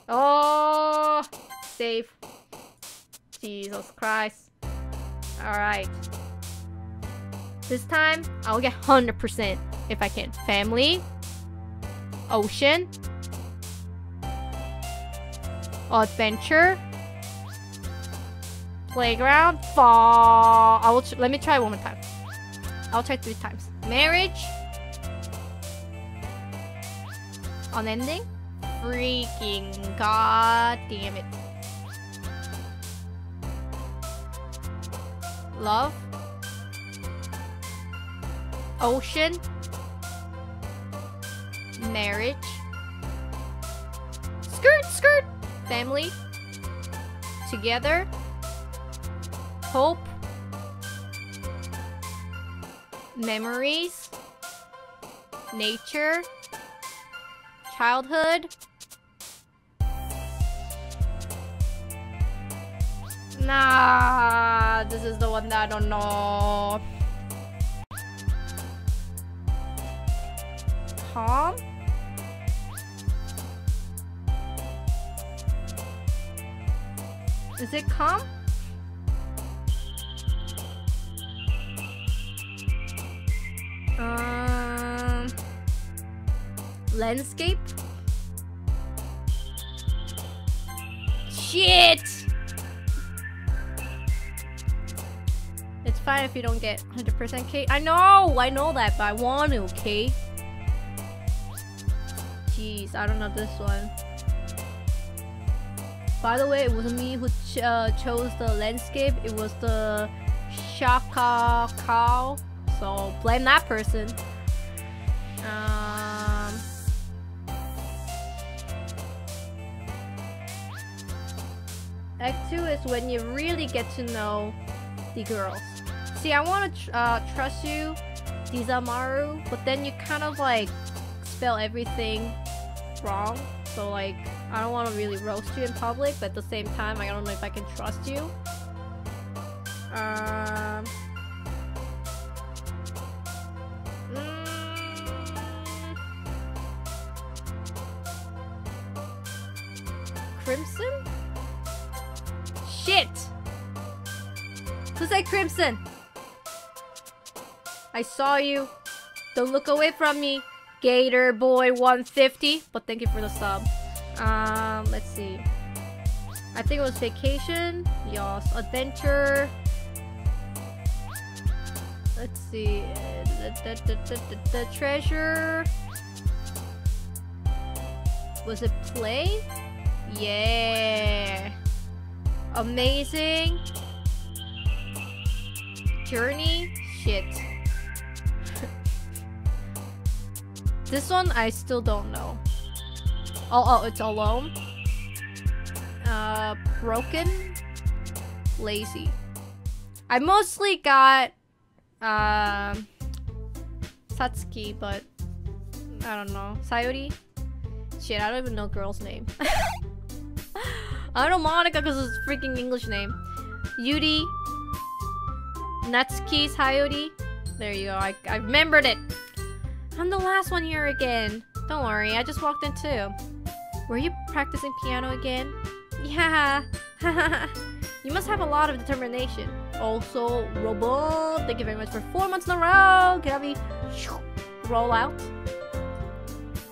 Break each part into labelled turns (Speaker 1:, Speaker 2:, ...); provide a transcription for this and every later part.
Speaker 1: Oh, save. Jesus Christ. Alright. This time, I'll get 100% if I can. Family. Ocean. Adventure. Playground. Fall. Let me try one more time. I'll try 3 times. Marriage. Unending. Freaking god damn it. Love. Ocean. Marriage. Skirt. Family. Together. Hope. Memories. Nature. Childhood. Nah, this is the one that I don't know. Calm? Is it calm? Landscape? Shit! It's fine if you don't get 100% K. I know that, but I want to, okay? Jeez, I don't know this one. By the way, it wasn't me who chose the landscape. It was the Shaka cow. So blame that person. Act 2 is when you really get to know the girls. See, I want to trust you, Dizamaru, but then you kind of like spell everything wrong. So like, I don't want to really roast you in public, but at the same time, I don't know if I can trust you. Crimson? Shit! Who said Crimson? I saw you. Don't look away from me, Gator Boy 150. But thank you for the sub. Let's see. I think it was Vacation. Yes, Adventure. Let's see. The Treasure. Was it Play? Yeah. Amazing. Journey. Shit. This one I still don't know. Oh, it's Alone. Broken. Lazy. I mostly got Satsuki, but I don't know. Sayori? Shit, I don't even know girl's name. I know Monica because it's a freaking English name. Yuri. Natsuki Sayori. There you go. I remembered it. I'm the last one here again. Don't worry, I just walked in too. Were you practicing piano again? Yeah. You must have a lot of determination. Also, Robo, thank you very much for 4 months in a row. Can I be roll out?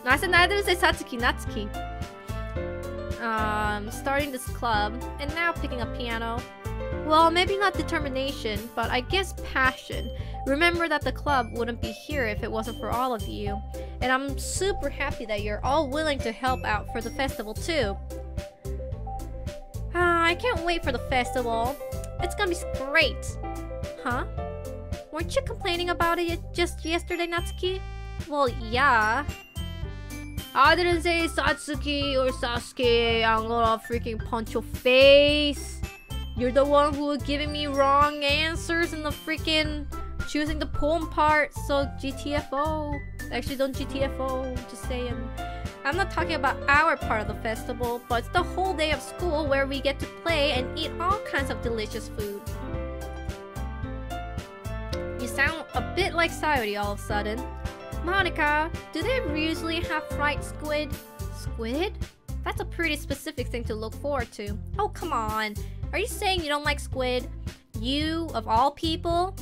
Speaker 1: No, I said neither say Satsuki, Natsuki. Starting this club and now picking up piano. Well, maybe not determination, but I guess passion. Remember that the club wouldn't be here if it wasn't for all of you. And I'm super happy that you're all willing to help out for the festival too. I can't wait for the festival. It's gonna be great. Huh? Weren't you complaining about it just yesterday, Natsuki? Well, yeah. I didn't say Satsuki or Sasuke. I'm gonna freaking punch your face. You're the one who was giving me wrong answers in the freaking choosing the poem part. So GTFO. Actually, don't GTFO. Just saying. I'm not talking about our part of the festival, but it's the whole day of school where we get to play and eat all kinds of delicious food. You sound a bit like Sayori all of a sudden. Monica, do they usually have fried squid? Squid? That's a pretty specific thing to look forward to. Oh, come on. Are you saying you don't like squid? You, of all people?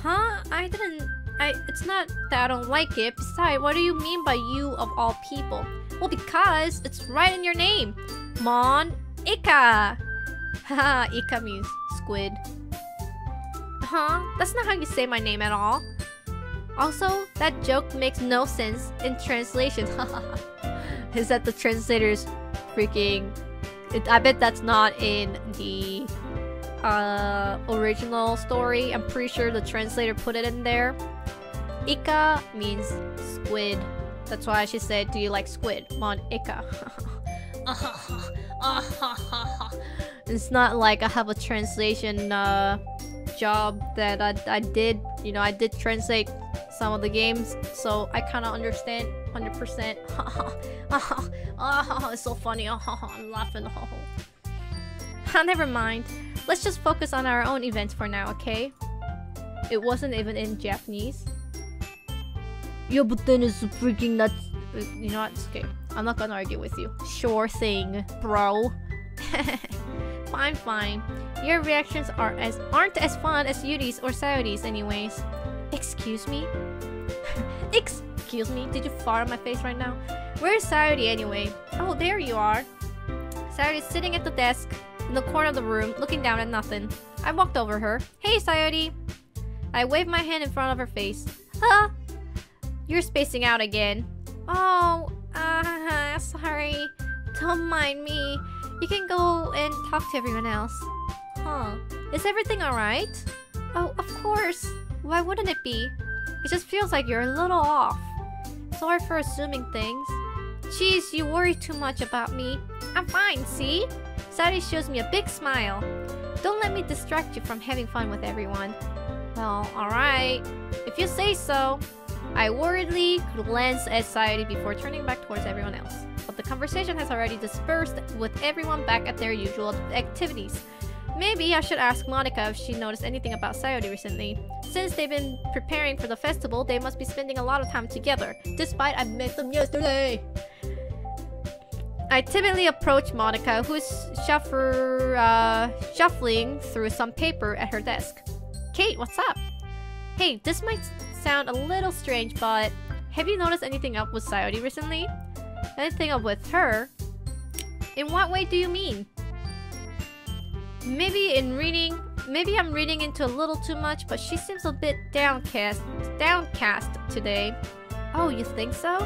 Speaker 1: Huh? It's not that I don't like it. Besides, what do you mean by you of all people? Well, because it's right in your name. Mon Ika. Haha, Ika means squid. Huh? That's not how you say my name at all. Also, that joke makes no sense in translation. Is that the translator's freaking... I bet that's not in the original story. I'm pretty sure the translator put it in there. Ika means squid. That's why she said, do you like squid? Mon Ika. It's not like I have a translation job that I did. You know, I did translate some of the games, so I kind of understand 100%. It's so funny. I'm laughing. Never mind. Let's just focus on our own events for now, okay? It wasn't even in Japanese. Yeah, but then it's freaking nuts. You know what? It's okay. I'm not gonna argue with you. Sure thing, bro. Fine. Your reactions aren't as fun as Yuri's or Sayori's anyways. Excuse me? Excuse me? Did you fart on my face right now? Where's Sayori anyway? Oh, there you are. Sayori's sitting at the desk in the corner of the room, looking down at nothing. I walked over her. Hey, Sayori! I waved my hand in front of her face. Huh? You're spacing out again. Oh, sorry. Don't mind me. You can go and talk to everyone else. Huh. Is everything alright? Oh, of course. Why wouldn't it be? It just feels like you're a little off. Sorry for assuming things. Jeez, you worry too much about me. I'm fine, see? Sayori shows me a big smile. Don't let me distract you from having fun with everyone. Well, alright. If you say so. I worriedly glanced at Sayori before turning back towards everyone else. But the conversation has already dispersed with everyone back at their usual activities. Maybe I should ask Monica if she noticed anything about Sayori recently. Since they've been preparing for the festival, they must be spending a lot of time together, despite I met them yesterday. I timidly approached Monica, who's shuffling through some paper at her desk. Kate, what's up? Hey, this might sound a little strange, but have you noticed anything up with Sayori recently? Anything up with her? In what way do you mean? Maybe I'm reading into a little too much, but she seems a bit downcast today. Oh, you think so?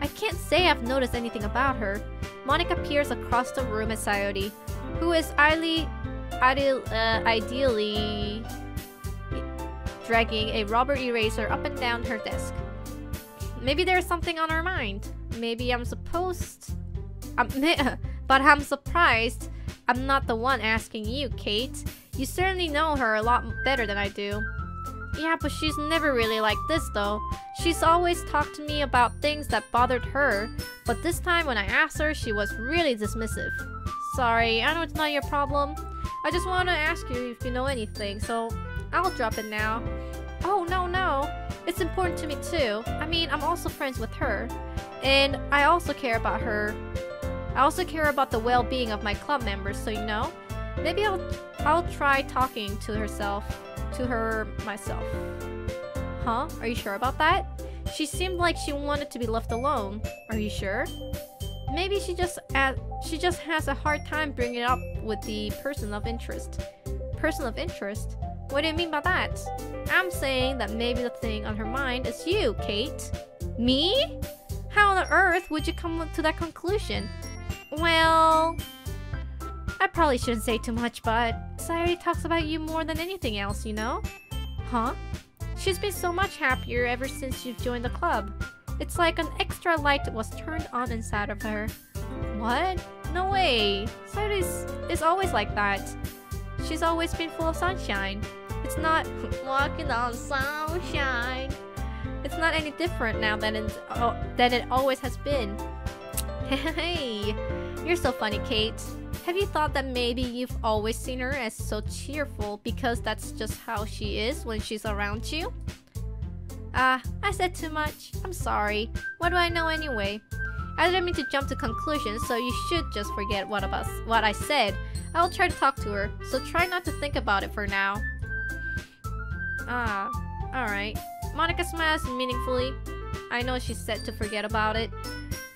Speaker 1: I can't say I've noticed anything about her. Monica peers across the room at Sayori, who is ideally dragging a rubber eraser up and down her desk. Maybe there's something on her mind. Maybe I'm surprised I'm not the one asking you, Kate. You certainly know her a lot better than I do. Yeah, but she's never really like this though. She's always talked to me about things that bothered her, but this time when I asked her, she was really dismissive. Sorry, I know it's not your problem. I just want to ask you if you know anything, so I'll drop it now. Oh, no. It's important to me too. I mean, I'm also friends with her. And I also care about her. I also care about the well-being of my club members, so you know. Maybe I'll try talking to her myself. Huh? Are you sure about that? She seemed like she wanted to be left alone. Are you sure? Maybe she just has a hard time bringing it up with the person of interest. Person of interest? What do you mean by that? I'm saying that maybe the thing on her mind is you, Kate. Me? How on earth would you come to that conclusion? Well, I probably shouldn't say too much, but Sayori talks about you more than anything else, you know? Huh? She's been so much happier ever since you've joined the club. It's like an extra light was turned on inside of her. What? No way. Sayori is always like that. She's always been full of sunshine. It's not walking on sunshine. It's not any different now than it always has been. Hey, you're so funny, Kate. Have you thought that maybe you've always seen her as so cheerful because that's just how she is when she's around you? I said too much. I'm sorry. What do I know anyway? I didn't mean to jump to conclusions, so you should just forget what I said. I'll try to talk to her, so try not to think about it for now. Ah, alright. Monica smiles meaningfully. I know she's set to forget about it,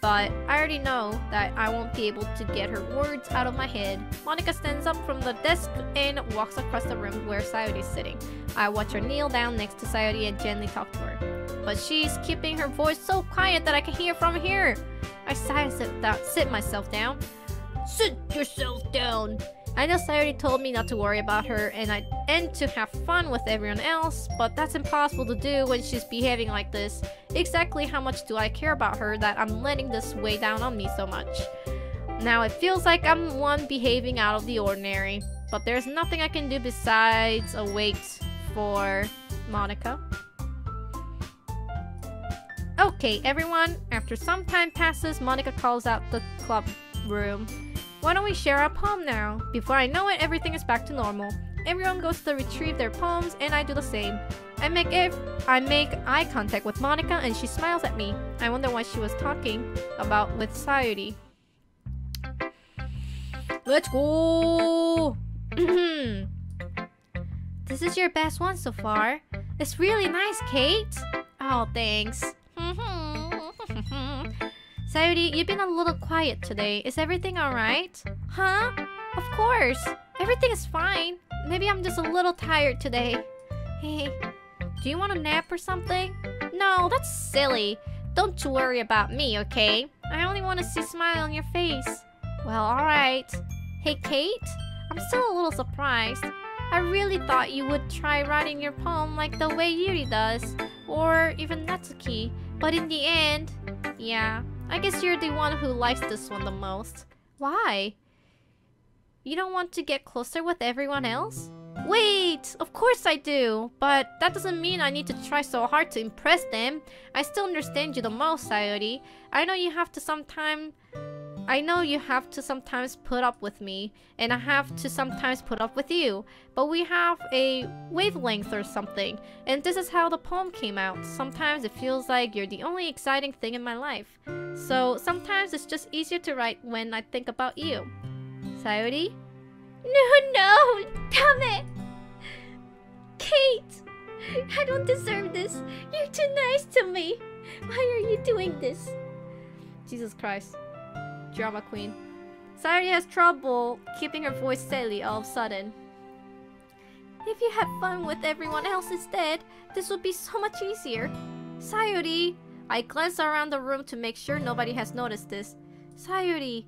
Speaker 1: but I already know that I won't be able to get her words out of my head. Monica stands up from the desk and walks across the room where Sayori is sitting. I watch her kneel down next to Sayori and gently talk to her. But she's keeping her voice so quiet that I can hear from here. I sigh and sit myself down. Sit yourself down! I know Sayori told me not to worry about her and to have fun with everyone else, but that's impossible to do when she's behaving like this. Exactly how much do I care about her that I'm letting this weigh down on me so much? Now it feels like I'm one behaving out of the ordinary, but there's nothing I can do besides wait for Monica. Okay, everyone. After some time passes, Monica calls out the club room. Why don't we share our poem now? Before I know it, everything is back to normal. Everyone goes to retrieve their poems, and I do the same. I make eye contact with Monica, and she smiles at me. I wonder what she was talking about with Sayori. Let's go! This is your best one so far. It's really nice, Kate. Oh, thanks. Sayori, you've been a little quiet today. Is everything alright? Huh? Of course. Everything is fine. Maybe I'm just a little tired today. Hey, do you want a nap or something? No, that's silly. Don't you worry about me, okay? I only want to see a smile on your face. Well, alright. Hey, Kate? I'm still a little surprised. I really thought you would try writing your poem like the way Yuri does. Or even Natsuki. But in the end, yeah. I guess you're the one who likes this one the most. Why? You don't want to get closer with everyone else? Wait! Of course I do! But that doesn't mean I need to try so hard to impress them. I still understand you the most, Sayori. I know you have to sometimes put up with me, and I have to sometimes put up with you. But we have a wavelength or something, and this is how the poem came out. Sometimes it feels like you're the only exciting thing in my life. So sometimes it's just easier to write when I think about you. Sayori? No! Damn it! Kate! I don't deserve this. You're too nice to me. Why are you doing this? Jesus Christ. Drama queen. Sayori has trouble keeping her voice steady all of a sudden. If you had fun with everyone else instead, this would be so much easier. Sayori! I glance around the room to make sure nobody has noticed this. Sayori!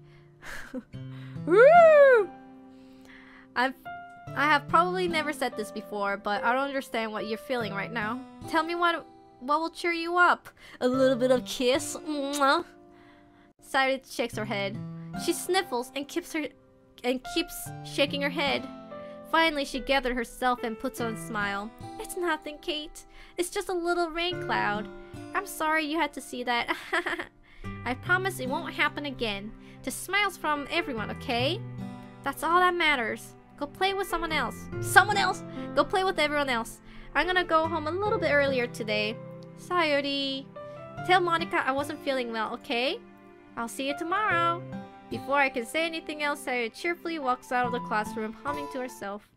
Speaker 1: Woo! I have probably never said this before, but I don't understand what you're feeling right now. Tell me what will cheer you up. A little bit of kiss? Mwah. Sayori shakes her head. She sniffles and keeps shaking her head. Finally, she gathered herself and puts on a smile. It's nothing, Kate. It's just a little rain cloud. I'm sorry you had to see that. I promise it won't happen again. Just smiles from everyone, okay? That's all that matters. Go play with someone else. Someone else? Go play with everyone else. I'm gonna go home a little bit earlier today. Sayori. Tell Monica I wasn't feeling well, okay? I'll see you tomorrow. Before I can say anything else, Sayori cheerfully walks out of the classroom, humming to herself.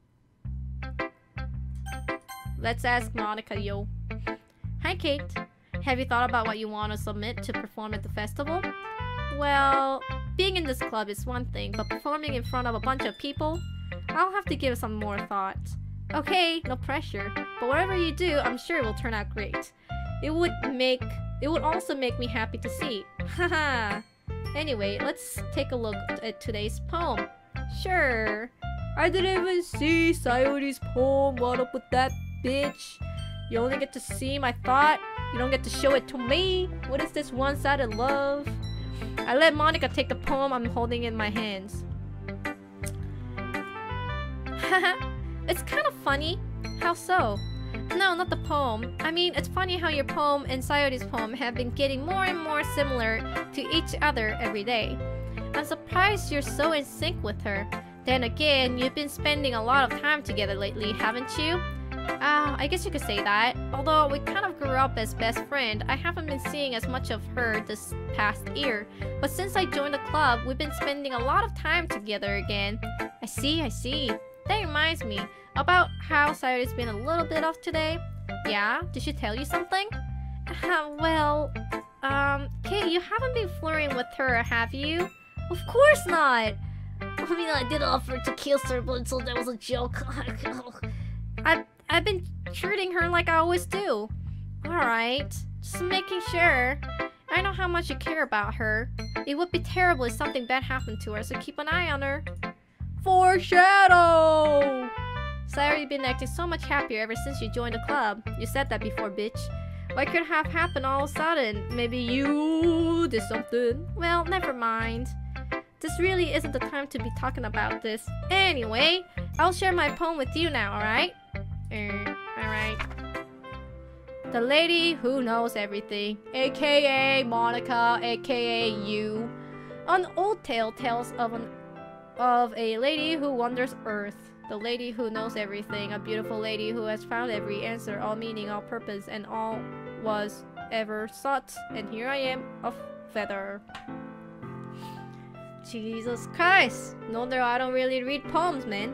Speaker 1: Let's ask Monica, yo. Hi, Kate. Have you thought about what you want to submit to perform at the festival? Well, being in this club is one thing, but performing in front of a bunch of people? I'll have to give it some more thought. Okay, no pressure. But whatever you do, I'm sure it will turn out great. It would also make me happy to see. Haha. Anyway, let's take a look at today's poem. Sure. I didn't even see Sayori's poem. What up with that, bitch? You only get to see my thought. You don't get to show it to me. What is this one-sided love? I let Monica take the poem I'm holding in my hands. Haha. It's kind of funny. How so? No, not the poem. I mean, it's funny how your poem and Sayori's poem have been getting more and more similar to each other every day. I'm surprised you're so in sync with her. Then again, you've been spending a lot of time together lately, haven't you? I guess you could say that. Although we kind of grew up as best friend, I haven't been seeing as much of her this past year. But since I joined the club, we've been spending a lot of time together again. I see. That reminds me, about how Sayori's been a little bit off today. Yeah? Did she tell you something? Kate, you haven't been flirting with her, have you? Of course not! I mean, I did offer to kiss her, but so that was a joke. I've been treating her like I always do. Alright, just making sure. I know how much you care about her. It would be terrible if something bad happened to her, so keep an eye on her. Foreshadow! Sayori's been acting so much happier ever since you joined the club. You said that before, bitch. What could have happened all of a sudden? Maybe you did something? Well, never mind. This really isn't the time to be talking about this. Anyway, I'll share my poem with you now, alright? Alright. The lady who knows everything, aka Monica, aka you. An old tale tells of a lady who wanders Earth. The lady who knows everything, a beautiful lady who has found every answer, all meaning, all purpose, and all was ever sought. And here I am, a feather. Jesus Christ! No wonder I don't really read poems, man.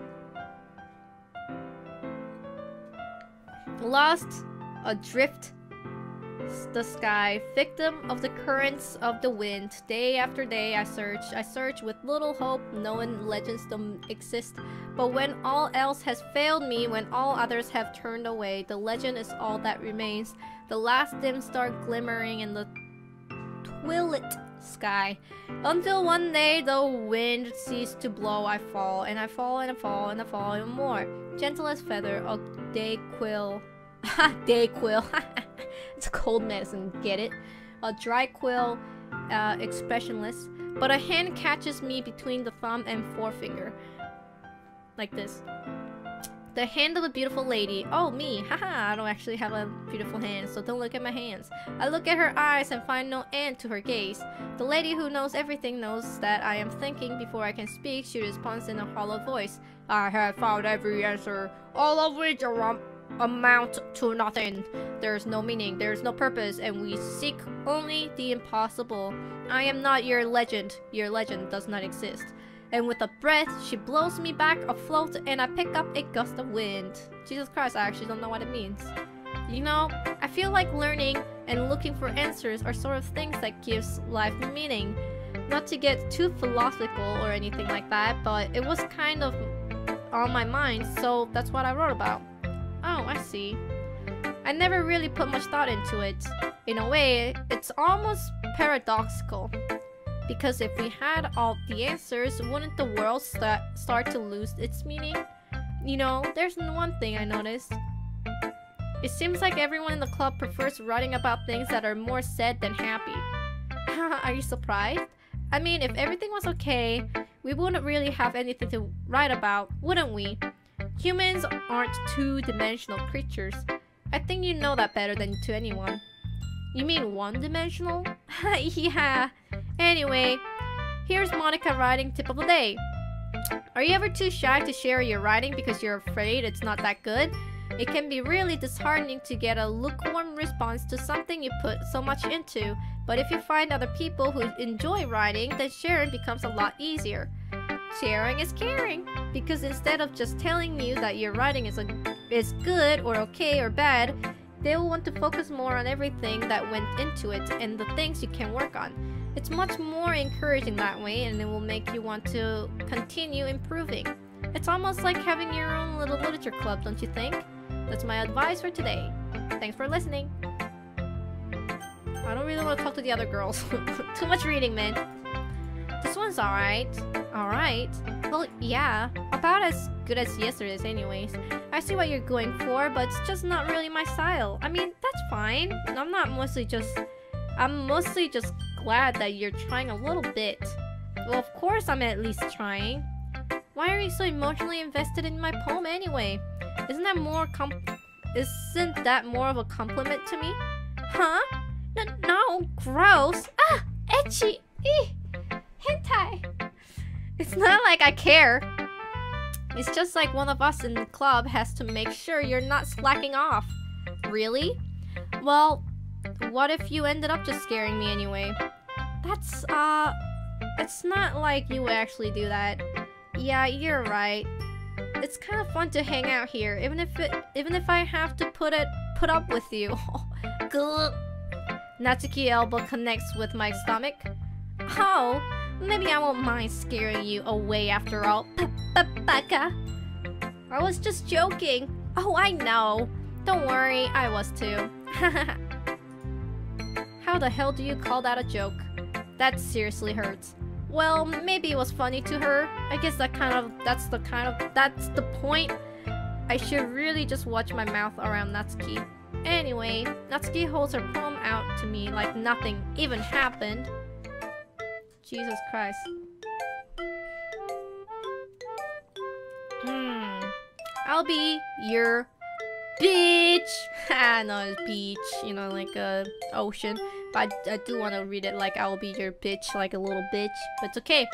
Speaker 1: Lost, adrift, the sky, victim of the currents of the wind. Day after day I search with little hope, knowing legends don't exist. But when all else has failed me, when all others have turned away, the legend is all that remains. The last dim star glimmering in the twilit sky. Until one day the wind ceased to blow, I fall, and I fall, and I fall, and I fall even more. Gentle as feather, a day quill. Day quill. It's cold medicine, get it? A dry quill, expressionless, but a hand catches me between the thumb and forefinger. Like this. The hand of a beautiful lady. Oh, me. Haha, I don't actually have a beautiful hand, so don't look at my hands. I look at her eyes and find no end to her gaze. The lady who knows everything knows that I am thinking before I can speak. She responds in a hollow voice. I have found every answer, all of which amount to nothing. There is no meaning, there is no purpose, and we seek only the impossible. I am not your legend does not exist. And with a breath, she blows me back afloat, and I pick up a gust of wind. Jesus Christ, I actually don't know what it means. You know, I feel like learning and looking for answers are sort of things that gives life meaning. Not to get too philosophical or anything like that, but it was kind of on my mind, so that's what I wrote about. Oh, I see. I never really put much thought into it. In a way, it's almost paradoxical. Because if we had all the answers, wouldn't the world start to lose its meaning? You know, there's one thing I noticed. It seems like everyone in the club prefers writing about things that are more sad than happy. Are you surprised? I mean, if everything was okay, we wouldn't really have anything to write about, wouldn't we? Humans aren't two-dimensional creatures. I think you know that better than to anyone. You mean one-dimensional? Yeah. Anyway, here's Monica writing tip of the day. Are you ever too shy to share your writing because you're afraid it's not that good? It can be really disheartening to get a lukewarm response to something you put so much into. But if you find other people who enjoy writing, then sharing becomes a lot easier. Sharing is caring, because instead of just telling you that your writing is good or okay or bad, they will want to focus more on everything that went into it and the things you can work on. It's much more encouraging that way, and it will make you want to continue improving. It's almost like having your own little literature club, don't you think? That's my advice for today. Thanks for listening. I don't really want to talk to the other girls. Too much reading, man. This one's alright. Alright. Well, yeah. About as good as yesterday's anyways. I see what you're going for, but it's just not really my style. I mean, that's fine. I'm mostly just glad that you're trying a little bit. Well, of course I'm at least trying. Why are you so emotionally invested in my poem anyway? Isn't that more of a compliment to me? Huh? No, gross. Ah, etchy. Hentai. It's not like I care. It's just like one of us in the club has to make sure you're not slacking off. Really? Well, what if you ended up just scaring me anyway? That's, it's not like you would actually do that. Yeah, you're right. It's kind of fun to hang out here, even if I have to put up with you. Natsuki elbow connects with my stomach. Oh, maybe I won't mind scaring you away after all. Baka. I was just joking. Oh, I know. Don't worry, I was too. How the hell do you call that a joke? That seriously hurts. Well, maybe it was funny to her. I guess that's the point. I should really just watch my mouth around Natsuki. Anyway, Natsuki holds her palm out to me like nothing even happened. Jesus Christ. I'll be your bitch. No, it's beach, you know, like ocean. But I do want to read it like I'll be your bitch, like a little bitch. But it's okay.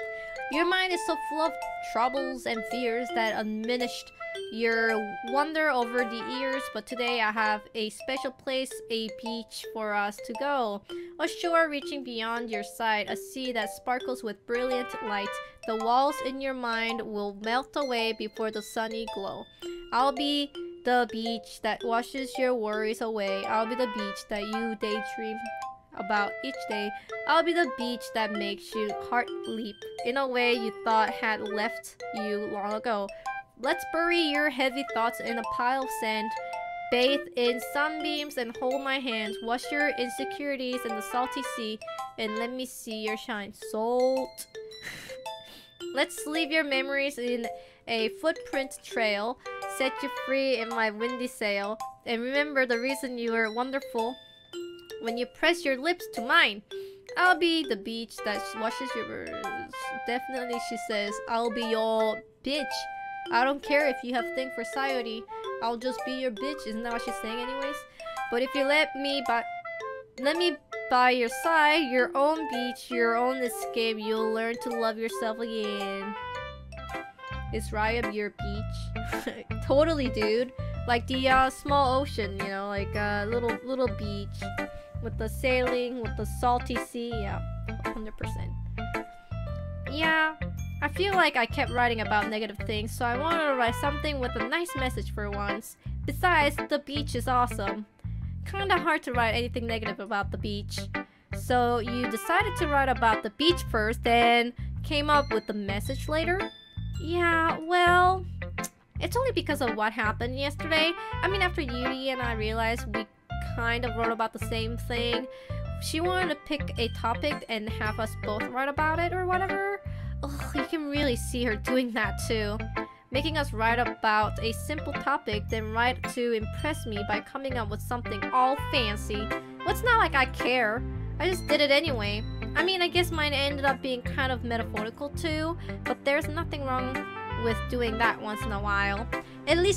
Speaker 1: Your mind is so full of troubles and fears that diminished your wonder over the years. But today I have a special place, a beach for us to go. A shore reaching beyond your sight, a sea that sparkles with brilliant light. The walls in your mind will melt away before the sunny glow. I'll be the beach that washes your worries away. I'll be the beach that you daydream about each day. I'll be the beach that makes your heart leap in a way you thought had left you long ago. Let's bury your heavy thoughts in a pile of sand. Bathe in sunbeams and hold my hands. Wash your insecurities in the salty sea and let me see your shine. Salt. Let's leave your memories in a footprint trail. Set you free in my windy sail. And remember the reason you are wonderful when you press your lips to mine. I'll be the beach that washes your words. Definitely, she says. I'll be your bitch. I don't care if you have thing for society. I'll just be your bitch. Isn't that what she's saying anyways? But if you let me by your side, your own beach, your own escape, you'll learn to love yourself again. Is Raya your beach? Totally, dude. Like the small ocean, you know, like a little beach with the sailing, with the salty sea. Yeah, 100%. Yeah, I feel like I kept writing about negative things, so I wanted to write something with a nice message for once. Besides, the beach is awesome. Kinda hard to write anything negative about the beach. So you decided to write about the beach first, then came up with the message later? Yeah, well, it's only because of what happened yesterday. I mean, after Yuri and I realized we kind of wrote about the same thing, she wanted to pick a topic and have us both write about it or whatever. Ugh, you can really see her doing that too. Making us write about a simple topic, then write to impress me by coming up with something all fancy. Well, it's not like I care. I just did it anyway. I mean, I guess mine ended up being kind of metaphorical too, but there's nothing wrong with doing that once in a while. At the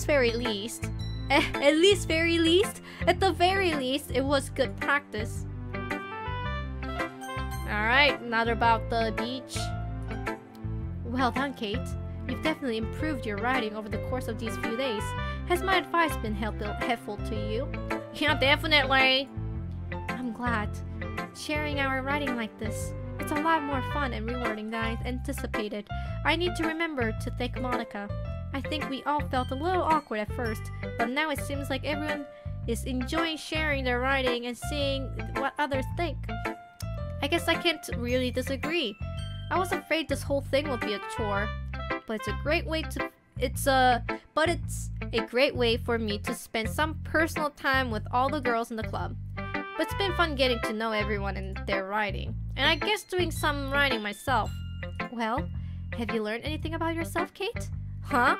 Speaker 1: very least, it was good practice. Alright, now about the beach. Well done, Kate. You've definitely improved your writing over the course of these few days. Has my advice been helpful to you? Yeah, definitely. I'm glad. Sharing our writing like this, it's a lot more fun and rewarding than I anticipated. I need to remember to thank Monica. I think we all felt a little awkward at first, but now it seems like everyone is enjoying sharing their writing and seeing what others think. I guess I can't really disagree. I was afraid this whole thing would be a chore, but it's a great way for me to spend some personal time with all the girls in the club. But it's been fun getting to know everyone and their writing, and I guess doing some writing myself. Well, have you learned anything about yourself, Kate? Huh?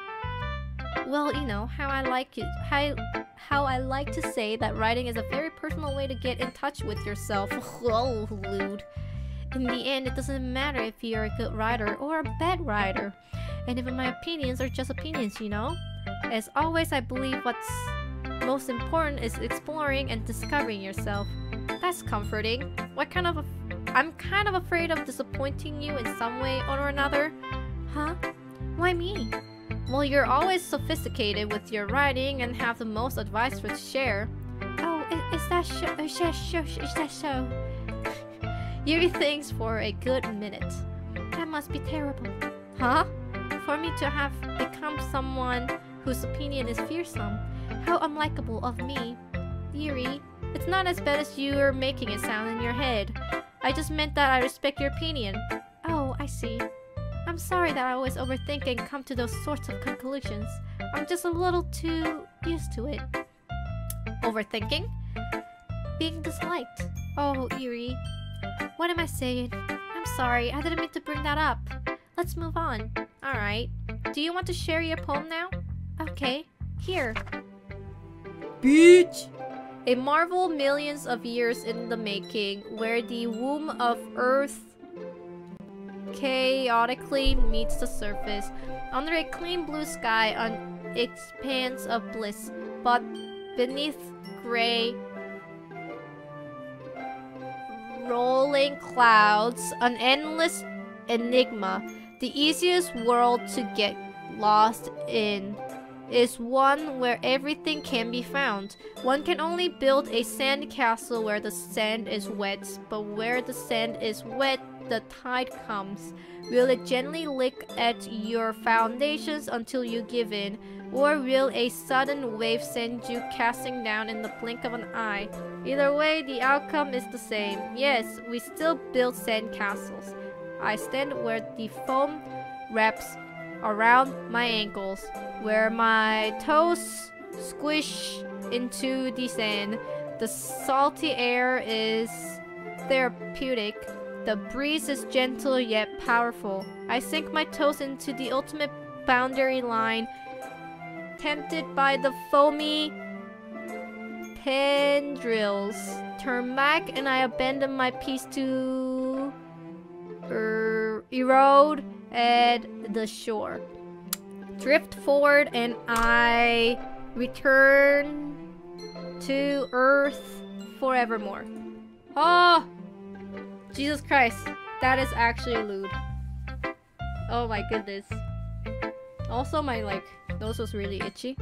Speaker 1: Well, you know how I like to say that writing is a very personal way to get in touch with yourself. Oh, lewd. In the end, it doesn't matter if you're a good writer or a bad writer. And even my opinions are just opinions, you know? As always, I believe what's most important is exploring and discovering yourself. That's comforting. I'm kind of afraid of disappointing you in some way or another. Huh? Why me? Well, you're always sophisticated with your writing and have the most advice to share. Oh, is that so? Yuri thinks for a good minute. That must be terrible. Huh? For me to have become someone whose opinion is fearsome. How unlikable of me. Yuri, it's not as bad as you're making it sound in your head. I just meant that I respect your opinion. Oh, I see. I'm sorry that I always overthink and come to those sorts of conclusions. I'm just a little too used to it. Overthinking? Being disliked. Oh, Yuri. What am I saying? I'm sorry, I didn't mean to bring that up. Let's move on. Alright. Do you want to share your poem now? Okay. Here. Bitch! A marvel millions of years in the making, where the womb of Earth chaotically meets the surface, under a clean blue sky, an expanse of bliss, but beneath gray rolling clouds, an endless enigma. The easiest world to get lost in is one where everything can be found. One can only build a sand castle where the sand is wet, but where the sand is wet, the tide comes. Will it gently lick at your foundations until you give in, or will a sudden wave send you casting down in the blink of an eye? Either way, the outcome is the same. Yes, we still build sand castles. I stand where the foam wraps around my ankles, where my toes squish into the sand. The salty air is therapeutic. The breeze is gentle yet powerful. I sink my toes into the ultimate boundary line, tempted by the foamy tendrils. Turn back and I abandon my piece to erode at the shore. Drift forward and I return to Earth forevermore. Oh! Jesus Christ, that is actually lewd. Oh my goodness. Also, my nose was really itchy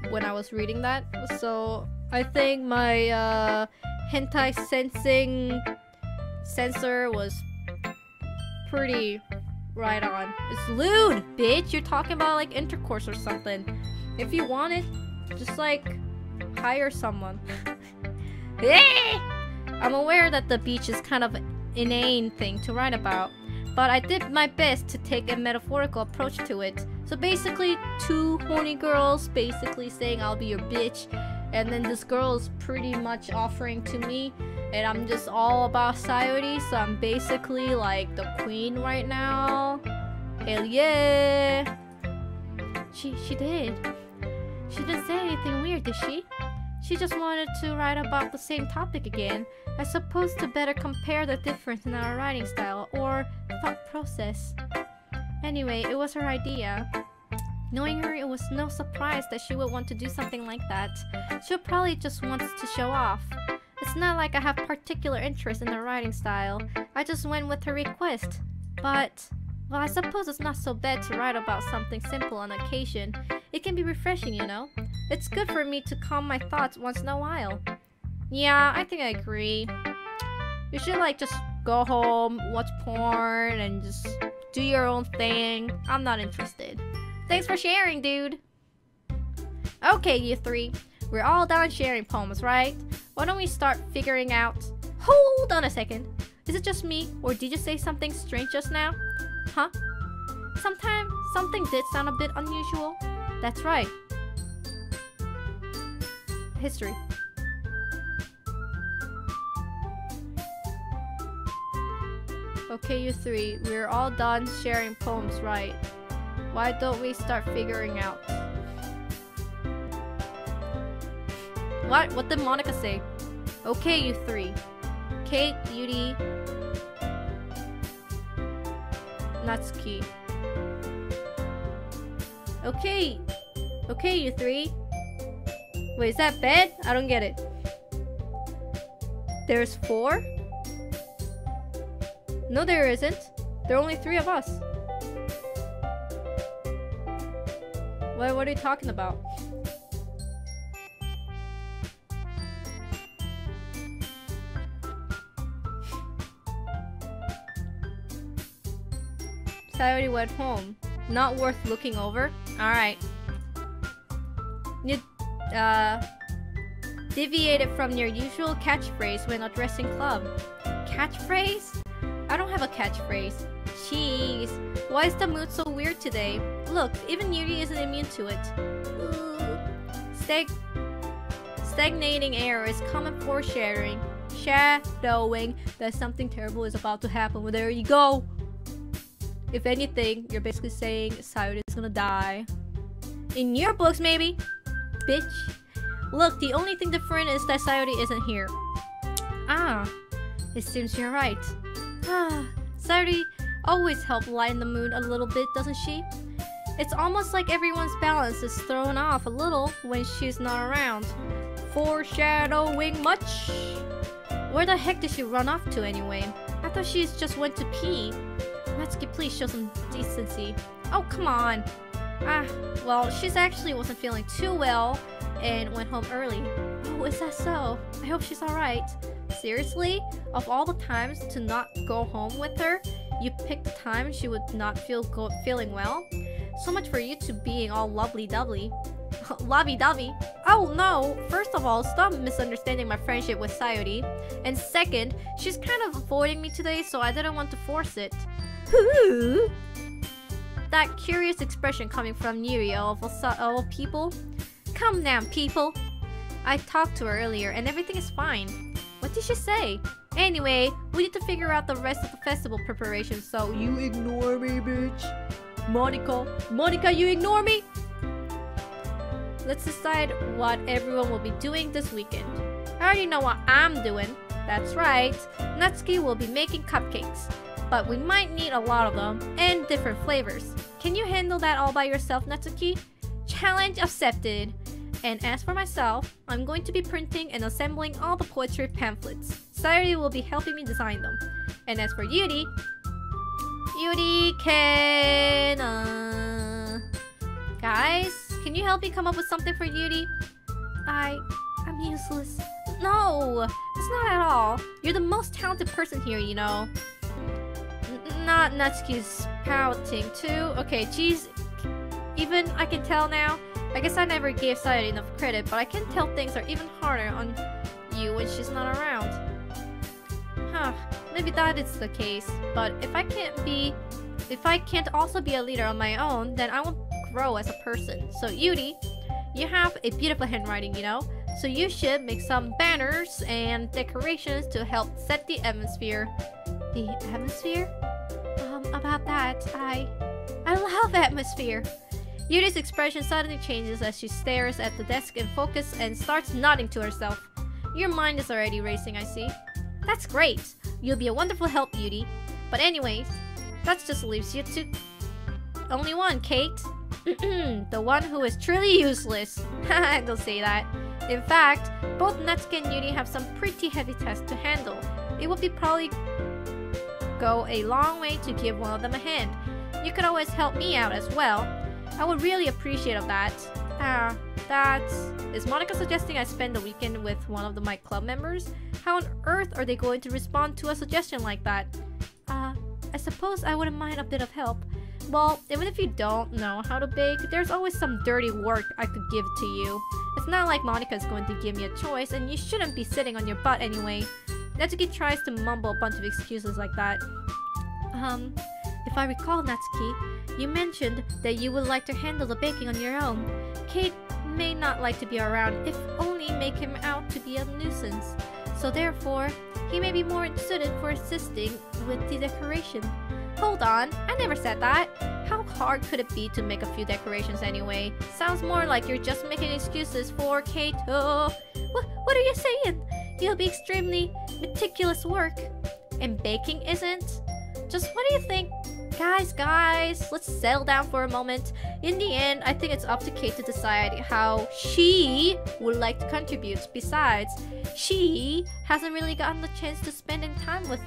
Speaker 1: when I was reading that. So I think my hentai sensor was pretty right on. It's lewd, bitch. You're talking about like intercourse or something. If you want it, just like hire someone. I'm aware that the beach is kind of inane thing to write about, but I did my best to take a metaphorical approach to it. So basically, two horny girls basically saying I'll be your bitch, and then this girl is pretty much offering to me, and I'm just all about society, so I'm basically like the queen right now. Hell yeah! She did. She didn't say anything weird, did she? She just wanted to write about the same topic again. I suppose to better compare the difference in our writing style or thought process. Anyway, it was her idea. Knowing her, it was no surprise that she would want to do something like that. She probably just wants to show off. It's not like I have particular interest in her writing style. I just went with her request. But, well, I suppose it's not so bad to write about something simple on occasion. It can be refreshing, you know? It's good for me to calm my thoughts once in a while. Yeah, I think I agree. You should like just go home, watch porn, and just do your own thing. I'm not interested. Thanks for sharing, dude. Okay, you three. We're all done sharing poems, right? Why don't we start figuring out... Hold on a second. Is it just me, or did you say something strange just now? Huh? Sometimes something did sound a bit unusual. That's right. History. Okay, you three. We're all done sharing poems, right? Why don't we start figuring out? What? What did Monica say? Okay, you three. Kate, Beauty, Natsuki. Okay. Okay, you three. Wait, is that bad? I don't get it. There's 4? No, there isn't. There are only 3 of us. What are you talking about? I already went home. Not worth looking over? Alright. You, deviated from your usual catchphrase when addressing club. Catchphrase? I don't have a catchphrase. Jeez. Why is the mood so weird today? Look, even Yuri isn't immune to it. Stagnating air is common foreshadowing. Shadowing that something terrible is about to happen. Well, there you go. If anything, you're basically saying Sayuri is gonna die. In your books, maybe? Bitch. Look, the only thing different is that Sayuri isn't here. Ah, it seems you're right. Ah, Sayuri always helps lighten the mood a little bit, doesn't she? It's almost like everyone's balance is thrown off a little when she's not around. Foreshadowing much? Where the heck did she run off to anyway? I thought she just went to pee. Natsuki, please show some decency. Oh, come on. Ah, well, she's actually wasn't feeling too well and went home early. Oh, is that so? I hope she's alright. Seriously? Of all the times to not go home with her, you picked the time she would not feeling well? So much for you two being all lovely-dovey. Lovey-dovey? Oh no! First of all, stop misunderstanding my friendship with Sayuri. And second, she's kind of avoiding me today, so I didn't want to force it. That curious expression coming from Yuri of all people. Calm down, people. I talked to her earlier and everything is fine. What did she say? Anyway, we need to figure out the rest of the festival preparation, so you ignore me, bitch. Monica, you ignore me? Let's decide what everyone will be doing this weekend. I already know what I'm doing. That's right. Natsuki will be making cupcakes. But we might need a lot of them, and different flavors. Can you handle that all by yourself, Natsuki? Challenge accepted. And as for myself, I'm going to be printing and assembling all the poetry pamphlets. Sayuri will be helping me design them. And as for Yuri can... Guys, can you help me come up with something for Yuri? I'm useless. No, it's not at all. You're the most talented person here, you know. Not Natsuki's pouting too. Okay, geez. Even I can tell now. I guess I never gave Sayuri enough credit, but I can tell things are even harder on you when she's not around. Huh. Maybe that is the case. But if I can't also be a leader on my own, then I won't grow as a person. So Yuri, you have a beautiful handwriting, you know? So you should make some banners and decorations to help set the atmosphere. The atmosphere? About that, I love atmosphere. Yuri's expression suddenly changes as she stares at the desk in focus and starts nodding to herself. Your mind is already racing, I see. That's great. You'll be a wonderful help, Yuri. But anyways, that just leaves you to... only one, Kate. The one who is truly useless. Don't say that. In fact, both Natsuki and Yuri have some pretty heavy tests to handle. It would be probably go a long way to give one of them a hand. You could always help me out as well. I would really appreciate that. Is Monica suggesting I spend the weekend with one of my club members? How on earth are they going to respond to a suggestion like that? I suppose I wouldn't mind a bit of help. Well, even if you don't know how to bake, there's always some dirty work I could give to you. It's not like Monica is going to give me a choice, and you shouldn't be sitting on your butt anyway. Natsuki tries to mumble a bunch of excuses like that. If I recall, Natsuki, you mentioned that you would like to handle the baking on your own. Kate may not like to be around if only make him out to be a nuisance. So therefore, he may be more suited for assisting with the decoration. Hold on, I never said that. How hard could it be to make a few decorations anyway? Sounds more like you're just making excuses for Kate. What are you saying? It'll be extremely meticulous work. And baking isn't? Just what do you think? Guys, let's settle down for a moment. In the end, I think it's up to Kate to decide how she would like to contribute. Besides, she hasn't really gotten the chance to spend any time with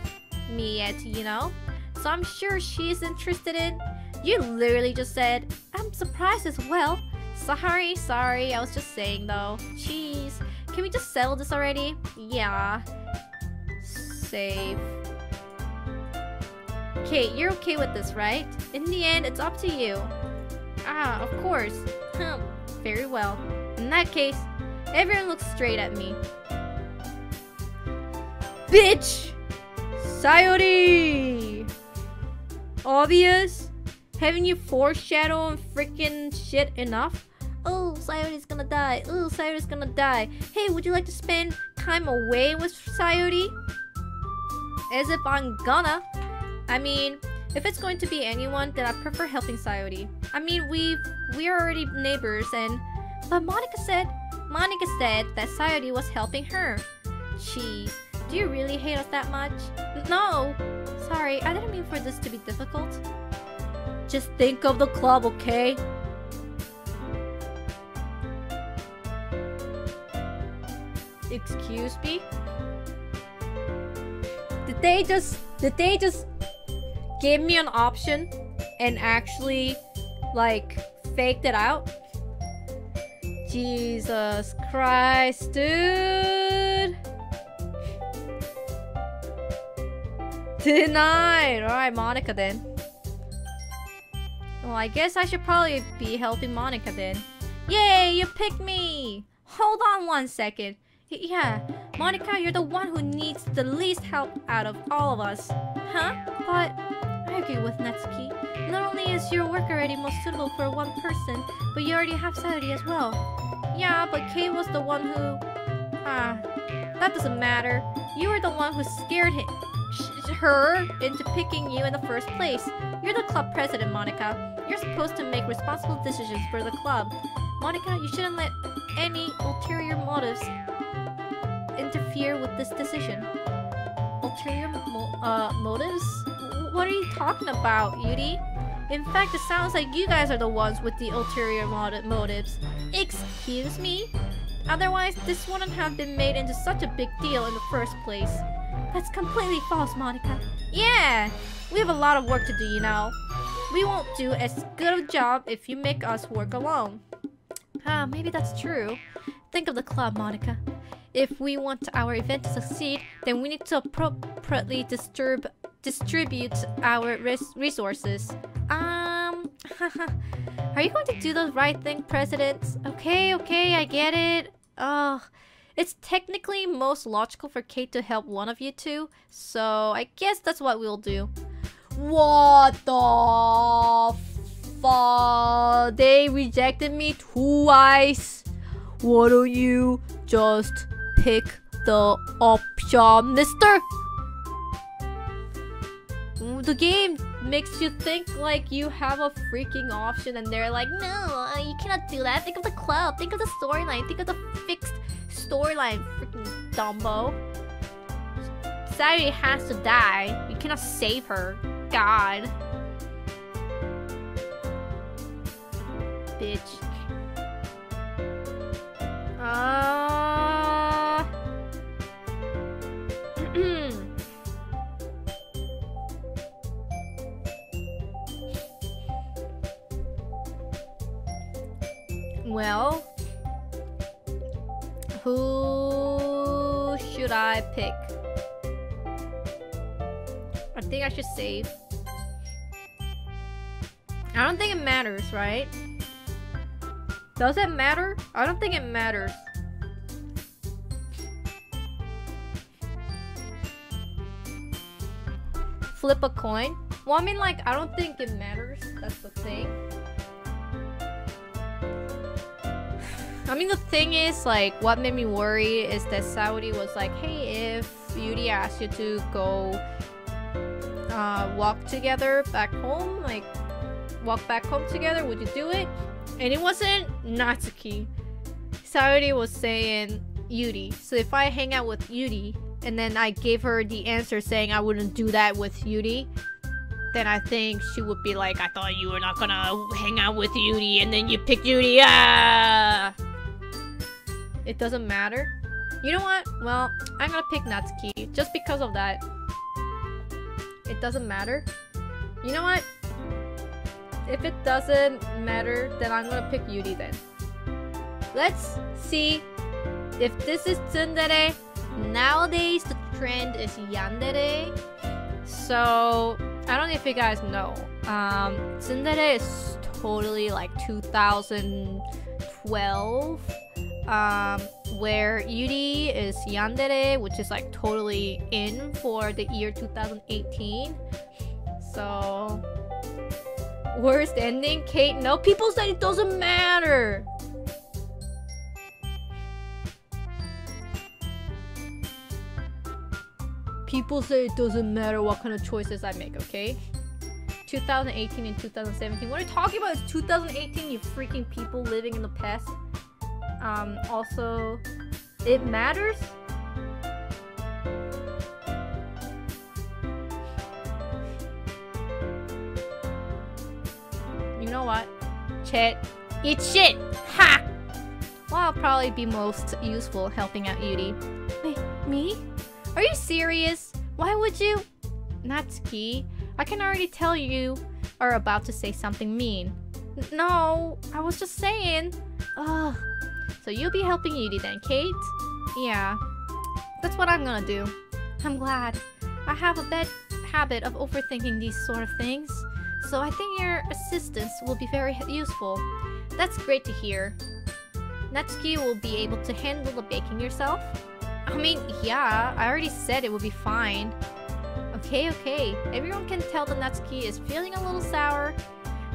Speaker 1: me yet, you know? So I'm sure she's interested in... You literally just said, I'm surprised as well. Sorry, I was just saying though. Jeez. Can we just settle this already? Yeah. Save. Okay, you're okay with this, right? In the end, it's up to you. Ah, of course. Very well. In that case, everyone looks straight at me. Bitch! Sayori! Obvious? Haven't you foreshadowed freaking shit enough? Oh, Sayori's gonna die. Oh, Sayori's gonna die. Hey, would you like to spend time away with Sayori? As if I'm gonna. I mean, if it's going to be anyone, then I prefer helping Sayori. I mean, we're already neighbors but Monica said that Sayori was helping her. Jeez, do you really hate us that much? No! Sorry, I didn't mean for this to be difficult. Just think of the club, okay? Excuse me? Did they just give me an option and actually like faked it out? Jesus Christ, dude! Denied! Alright, Monica then. Well, I guess I should probably be helping Monica then. Yay, you picked me! Hold on one second. Yeah, Monica, you're the one who needs the least help out of all of us. Huh? But I agree with Natsuki. Not only is your work already most suitable for one person, but you already have Sayori as well. Yeah, but Kei was the one who... that doesn't matter. You were the one who scared her into picking you in the first place. You're the club president, Monica. You're supposed to make responsible decisions for the club. Monica, you shouldn't let any ulterior motives interfere with this decision. Ulterior motives? What are you talking about, Yuri? In fact, it sounds like you guys are the ones with the ulterior motives. Excuse me? Otherwise, this wouldn't have been made into such a big deal in the first place. That's completely false, Monica. Yeah! We have a lot of work to do, you know. We won't do as good a job if you make us work alone. Maybe that's true. Think of the club, Monica. If we want our event to succeed, then we need to appropriately distribute our resources. Are you going to do the right thing, President? Okay, I get it. It's technically most logical for Kate to help one of you two, so I guess that's what we'll do. What the fuck? They rejected me twice. Why don't you just pick the option, mister? The game makes you think like you have a freaking option and they're like, no, you cannot do that. Think of the club, think of the storyline, think of the fixed storyline, freaking Dumbo. Sayori has to die. You cannot save her. God. Bitch. Well, who should I pick? I think I should save. I don't think it matters, right? Does it matter? I don't think it matters. Flip a coin? Well, I mean, like, I don't think it matters. That's the thing. I mean, the thing is, like, what made me worry is that Sayori was like, hey, if Yuri asked you to go walk together back home, like, walk back home together, would you do it? And it wasn't Natsuki. Sayori was saying Yuri. So if I hang out with Yuri, and then I gave her the answer saying I wouldn't do that with Yuri, then I think she would be like, I thought you were not gonna hang out with Yuri, and then you picked Yuri. It doesn't matter. You know what? Well, I'm gonna pick Natsuki just because of that. It doesn't matter. You know what? if it doesn't matter, then I'm gonna pick Yuri then. Let's see if this is tsundere. Nowadays, the trend is yandere. So, I don't know if you guys know. Tsundere is totally like 2012. Where Yuri is yandere, which is like totally in for the year 2018. So, worst ending, Kate? No, people said it doesn't matter. People say it doesn't matter what kind of choices I make, okay? 2018 and 2017. What are you talking about? It's 2018, you freaking people living in the past. Also, it matters? You know what? Chat, eat shit! Ha! Well, I'll probably be most useful helping out Yuri. Wait, me? Are you serious? Why would you? Natsuki, I can already tell you are about to say something mean. No, I was just saying. Ugh. So you'll be helping Yuri then, Kate? Yeah, that's what I'm gonna do. I'm glad. I have a bad habit of overthinking these sort of things, so I think your assistance will be very useful. That's great to hear. Natsuki will be able to handle the baking yourself? I mean, yeah, I already said it would be fine. Okay, okay. Everyone can tell that Natsuki is feeling a little sour.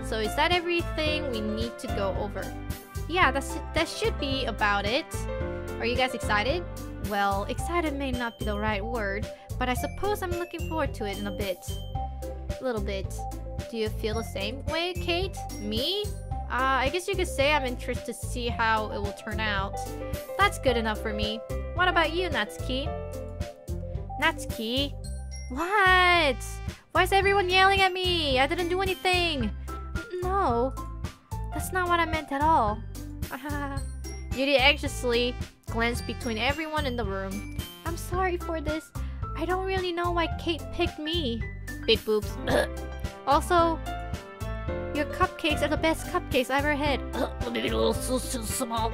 Speaker 1: So is that everything we need to go over? Yeah, that should be about it. Are you guys excited? Well, excited may not be the right word, but I suppose I'm looking forward to it in a bit. A little bit. Do you feel the same way, Kate? Me? I guess you could say I'm interested to see how it will turn out. That's good enough for me. What about you, Natsuki? Natsuki? What? Why is everyone yelling at me? I didn't do anything. No, that's not what I meant at all. Yuri anxiously glanced between everyone in the room. I'm sorry for this. I don't really know why Kate picked me. Big boobs. Also, your cupcakes are the best cupcakes I ever had. So small.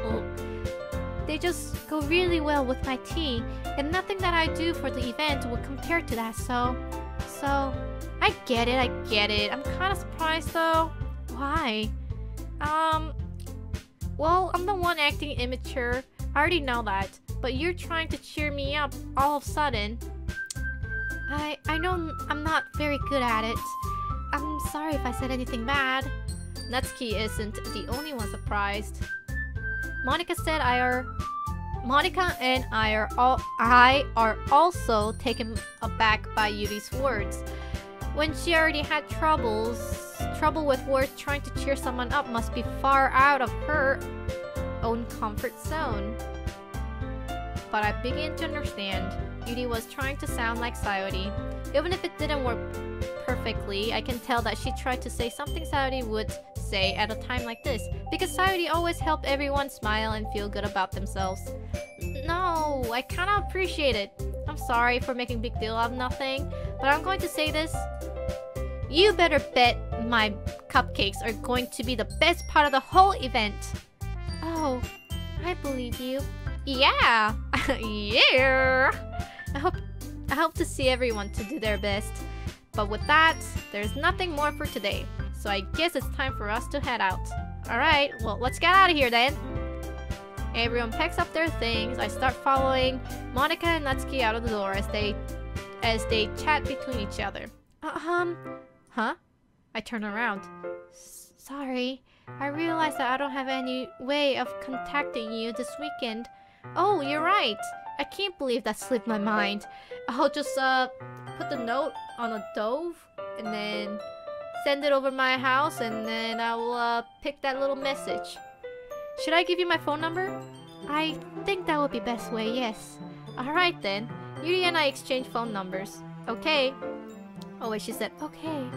Speaker 1: They just go really well with my tea, and nothing that I do for the event would compare to that, so I get it. I'm kind of surprised though. Why? Well, I'm the one acting immature. I already know that, but you're trying to cheer me up all of a sudden. I know I'm not very good at it. I'm sorry if I said anything bad. Natsuki isn't the only one surprised. Monica and I are also taken aback by Yuri's words. When she already had trouble with words, trying to cheer someone up must be far out of her own comfort zone. But I begin to understand. Yuri was trying to sound like Sayori. Even if it didn't work perfectly, I can tell that she tried to say something Sayori would say at a time like this, because Sayori always helped everyone smile and feel good about themselves. No, I kinda appreciate it. I'm sorry for making a big deal out of nothing, but I'm going to say this. You better bet my cupcakes are going to be the best part of the whole event. Oh, I believe you. Yeah! Yeah! I hope to see everyone to do their best. But with that, there's nothing more for today. So I guess it's time for us to head out. Alright, well, let's get out of here then. Everyone packs up their things. I start following Monica and Natsuki out of the door as they chat between each other. Huh? I turn around. Sorry, I realized that I don't have any way of contacting you this weekend. Oh, you're right. I can't believe that slipped my mind. I'll just put the note on a stove and then send it over my house, and then I'll pick that little message. Should I give you my phone number? I think that would be best way, yes. Alright then. Yuri and I exchange phone numbers. Okay. Oh wait, she said, okay.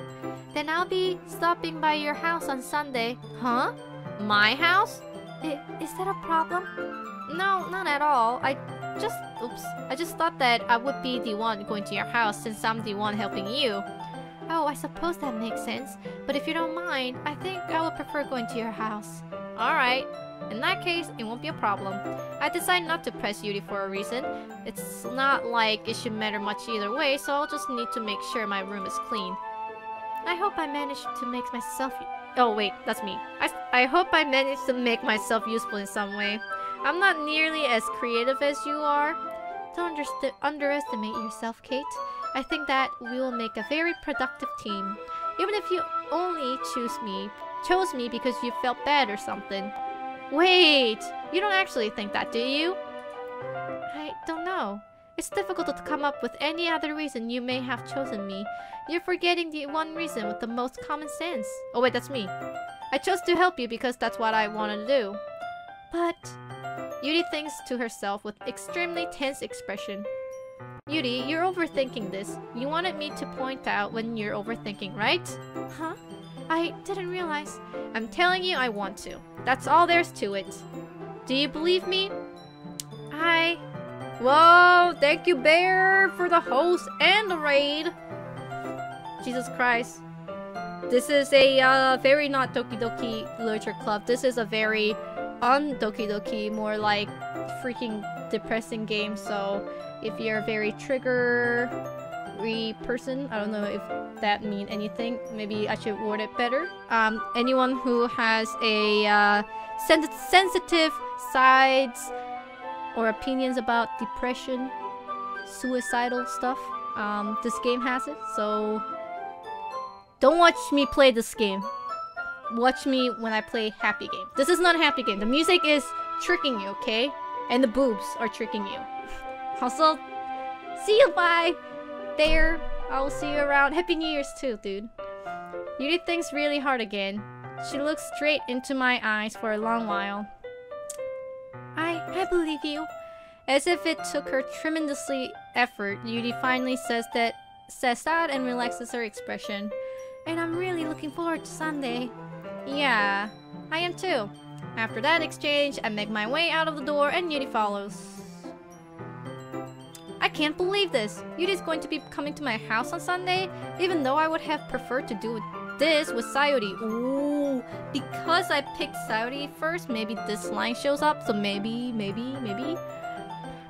Speaker 1: Then I'll be stopping by your house on Sunday. Huh? My house? Is that a problem? No, not at all. I just thought that I would be the one going to your house since I'm the one helping you. Oh, I suppose that makes sense. But if you don't mind, I think I would prefer going to your house. Alright. In that case, it won't be a problem. I decided not to press Yuri for a reason. It's not like it should matter much either way, so I'll just need to make sure my room is clean. I hope I managed to make myself... Oh wait, that's me. I hope I managed to make myself useful in some way. I'm not nearly as creative as you are. Don't underestimate yourself, Kate. I think that we will make a very productive team. Even if you only chose me because you felt bad or something. Wait, you don't actually think that, do you? I don't know. It's difficult to come up with any other reason you may have chosen me. You're forgetting the one reason with the most common sense. Oh wait, that's me. I chose to help you because that's what I wanted to do. But... Yuri thinks to herself with extremely tense expression. Yuri, you're overthinking this. You wanted me to point out when you're overthinking, right? Huh? I didn't realize. I'm telling you I want to. That's all there's to it. Do you believe me? Whoa, thank you, Bear, for the host and the raid. Jesus Christ. This is a very not Doki Doki Literature Club. This is a very un-Doki Doki, more like freaking depressing game. So if you're a very trigger-y person, I don't know if that means anything. Maybe I should word it better. Anyone who has a sensitive sides or opinions about depression, suicidal stuff, this game has it. So don't watch me play this game. Watch me when I play happy game. This is not a happy game. The music is tricking you, okay? And the boobs are tricking you. Also, see you, bye! There, I'll see you around. Happy New Year's too, dude. Yuri thinks really hard again. She looks straight into my eyes for a long while. I believe you. As if it took her tremendously effort, Yuri finally says that and relaxes her expression. And I'm really looking forward to Sunday. Yeah, I am too. After that exchange, I make my way out of the door and Yuri follows. I can't believe this. Yuri's going to be coming to my house on Sunday, even though I would have preferred to do this with Sayuri. Ooh, because I picked Sayuri first, maybe this line shows up, so maybe.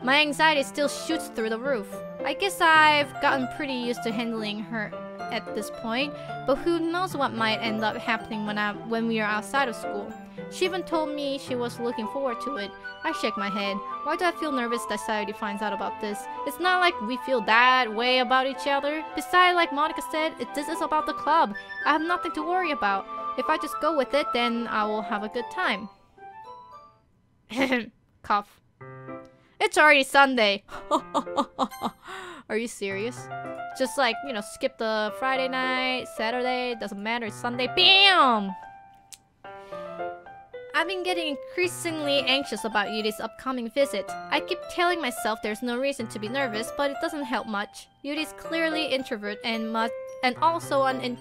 Speaker 1: My anxiety still shoots through the roof. I guess I've gotten pretty used to handling her at this point, but who knows what might end up happening when we are outside of school. She even told me she was looking forward to it. I shake my head. Why do I feel nervous that Sayuri finds out about this? It's not like we feel that way about each other. Besides, like Monica said, this is about the club. I have nothing to worry about. If I just go with it, then I will have a good time. Cough. It's already Sunday. Are you serious? Just like, you know, skip the Friday night, Saturday, doesn't matter, it's Sunday, BAM! I've been getting increasingly anxious about Yuri's upcoming visit. I keep telling myself there's no reason to be nervous, but it doesn't help much. Yuri's clearly introvert and also an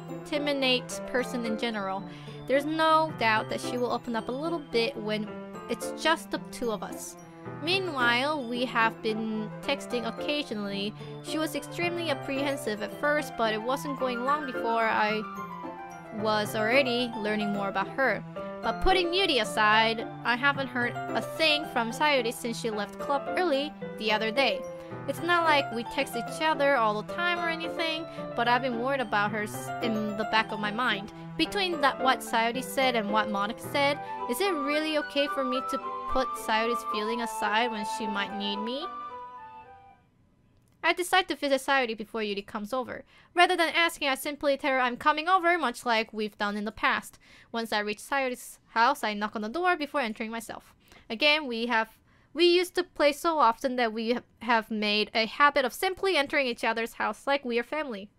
Speaker 1: intimidate person in general. There's no doubt that she will open up a little bit when it's just the two of us. Meanwhile, we have been texting occasionally. She was extremely apprehensive at first, but it wasn't going long before I was already learning more about her. But putting Yuri aside, I haven't heard a thing from Sayuri since she left club early the other day. It's not like we text each other all the time or anything, but I've been worried about her in the back of my mind. Between what Sayuri said and what Monica said, is it really okay for me to put Sayuri's feeling aside when she might need me? I decide to visit Sayuri before Yuri comes over. Rather than asking, I simply tell her I'm coming over, much like we've done in the past. Once I reach Sayuri's house, I knock on the door before entering myself. Again, we used to play so often that we have made a habit of simply entering each other's house like we are family.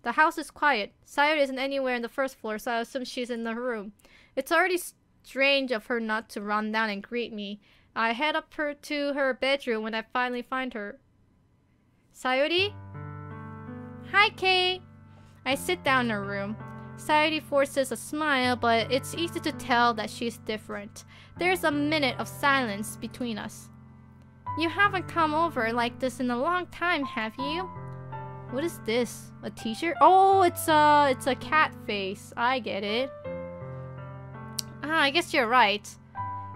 Speaker 1: The house is quiet. Sayuri isn't anywhere in the first floor, so I assume she's in her room. It's already strange of her not to run down and greet me. I head up to her bedroom when I finally find her. Sayuri? Hi, Kay! I sit down in her room. Sayuri forces a smile, but it's easy to tell that she's different. There's a minute of silence between us. You haven't come over like this in a long time, have you? What is this? A t-shirt? Oh, it's a cat face. I get it. Ah, I guess you're right.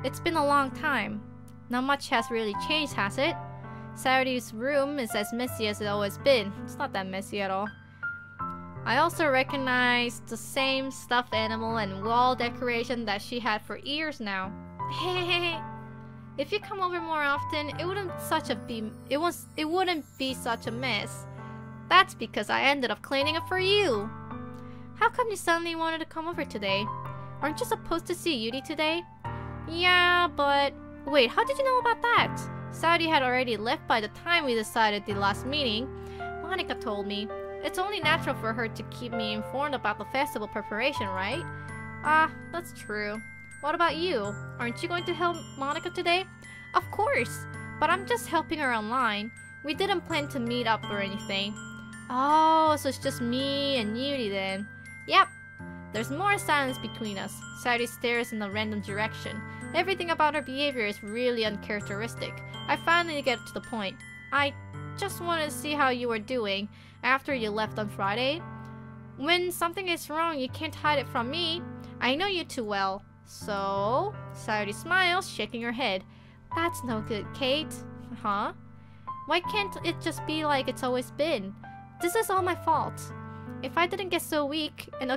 Speaker 1: It's been a long time. Not much has really changed, has it? Sayori's room is as messy as it's always been. It's not that messy at all. I also recognize the same stuffed animal and wall decoration that she had for years now. If you come over more often, it wouldn't be such a mess. That's because I ended up cleaning it for you. How come you suddenly wanted to come over today? Aren't you supposed to see Yuri today? Yeah, but... Wait, how did you know about that? Sayori had already left by the time we decided the last meeting. Monica told me. It's only natural for her to keep me informed about the festival preparation, right? Ah, that's true. What about you? Aren't you going to help Monica today? Of course, but I'm just helping her online. We didn't plan to meet up or anything. Oh, so it's just me and Yuri then. Yep. There's more silence between us. Sayori stares in a random direction. Everything about her behavior is really uncharacteristic. I finally get to the point. I just wanted to see how you were doing after you left on Friday. When something is wrong, you can't hide it from me. I know you too well. So, Sayori smiles, shaking her head. That's no good, Kate. Huh? Why can't it just be like it's always been? This is all my fault. If I didn't get so weak and